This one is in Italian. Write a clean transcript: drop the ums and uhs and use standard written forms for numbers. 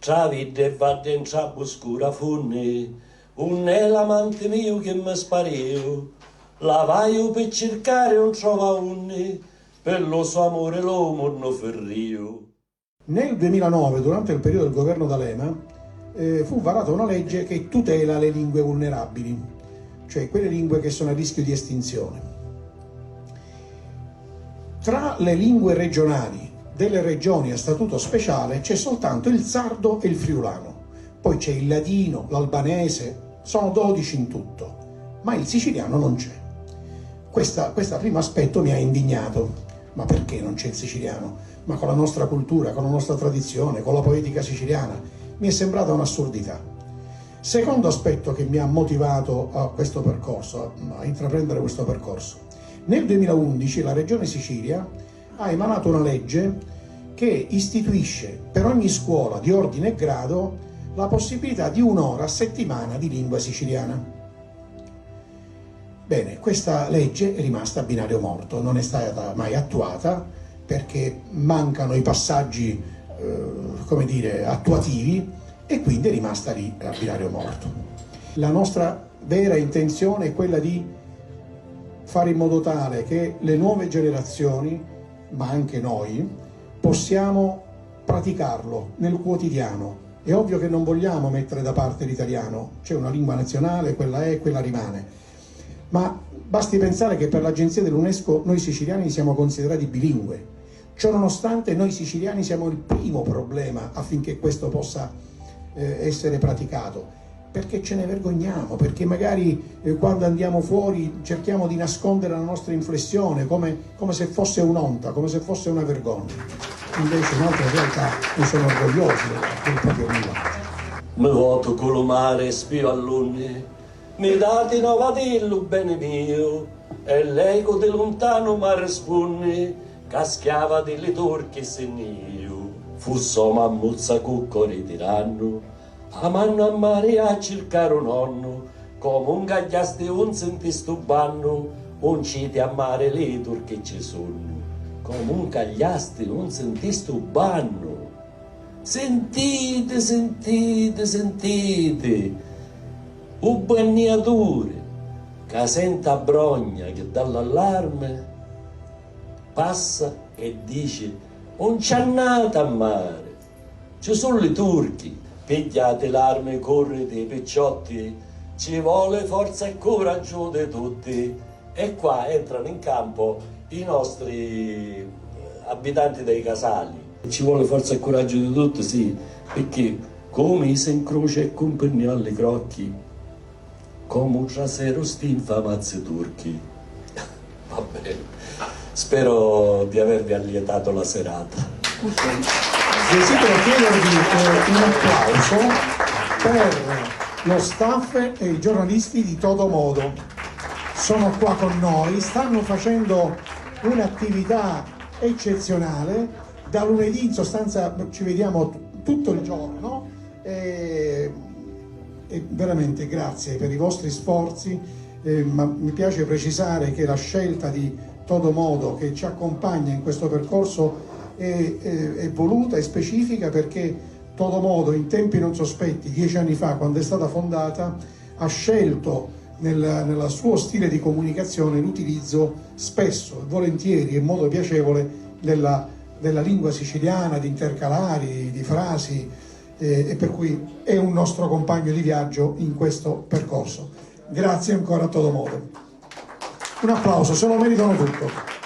Tra vide e va dentro a buscura funni, un è l'amante mio che mi spariu, la vaio per cercare non trova unni, per lo suo amore l'uomo non ferrio. Nel 2009, durante il periodo del governo D'Alema, fu varata una legge che tutela le lingue vulnerabili, cioè quelle lingue che sono a rischio di estinzione. Tra le lingue regionali delle regioni a statuto speciale c'è soltanto il sardo e il friulano, poi c'è il ladino, l'albanese, sono 12 in tutto, ma il siciliano non c'è. Questo primo aspetto mi ha indignato. Ma perché non c'è il siciliano? Ma con la nostra cultura, con la nostra tradizione, con la poetica siciliana, mi è sembrata un'assurdità. Secondo aspetto che mi ha motivato a questo percorso, a intraprendere questo percorso. Nel 2011 la Regione Sicilia ha emanato una legge che istituisce per ogni scuola di ordine e grado la possibilità di un'ora a settimana di lingua siciliana. Bene, questa legge è rimasta a binario morto, non è stata mai attuata perché mancano i passaggi, come dire, attuativi e quindi è rimasta lì a binario morto. La nostra vera intenzione è quella di fare in modo tale che le nuove generazioni, ma anche noi, possiamo praticarlo nel quotidiano. È ovvio che non vogliamo mettere da parte l'italiano, c'è una lingua nazionale, quella è, quella rimane. Ma basti pensare che per l'agenzia dell'UNESCO noi siciliani siamo considerati bilingue. Ciononostante noi siciliani siamo il primo problema affinché questo possa essere praticato, perché ce ne vergogniamo, perché magari quando andiamo fuori cerchiamo di nascondere la nostra inflessione come se fosse un'onta, come se fosse una vergogna. Invece in altre realtà ne sono orgogliosi del proprio linguaggio. Mi voto con lo mare spio all'unni, mi date novatillo bene mio, e l'eco di lontano mare spunni, caschiava delle torche segnio. Fusso mammuzza cuccoli tiranno, a manno a mare a cercare un nonno, come un gagliaste un senti stubanno, un cite a mare le turche ci sono, come un gagliaste un senti stubanno. Sentite, sentite, sentite, un bagnatore che sente a brogna che dall'allarme passa e dice non c'è nata a mare, ci sono le turchi, pigliate l'arme, correte i picciotti, ci vuole forza e coraggio di tutti. E qua entrano in campo i nostri abitanti dei casali. Ci vuole forza e coraggio di tutti, sì, perché come si incrocia e compagnia alle crocchi, come un trasero stinfamazzi turchi. Va bene, spero di avervi allietato la serata. Desidero chiedervi un applauso per lo staff e i giornalisti di Toto Modo. Sono qua con noi, stanno facendo un'attività eccezionale. Da lunedì in sostanza ci vediamo tutto il giorno e veramente grazie per i vostri sforzi, ma mi piace precisare che la scelta di Toto Modo che ci accompagna in questo percorso è voluta e specifica, perché Toto Modo in tempi non sospetti, 10 anni fa quando è stata fondata, ha scelto nel suo stile di comunicazione l'utilizzo spesso, volentieri e in modo piacevole della lingua siciliana, di intercalari, di frasi, e per cui è un nostro compagno di viaggio in questo percorso. Grazie ancora a Toto Modo. Un applauso, se lo meritano tutto.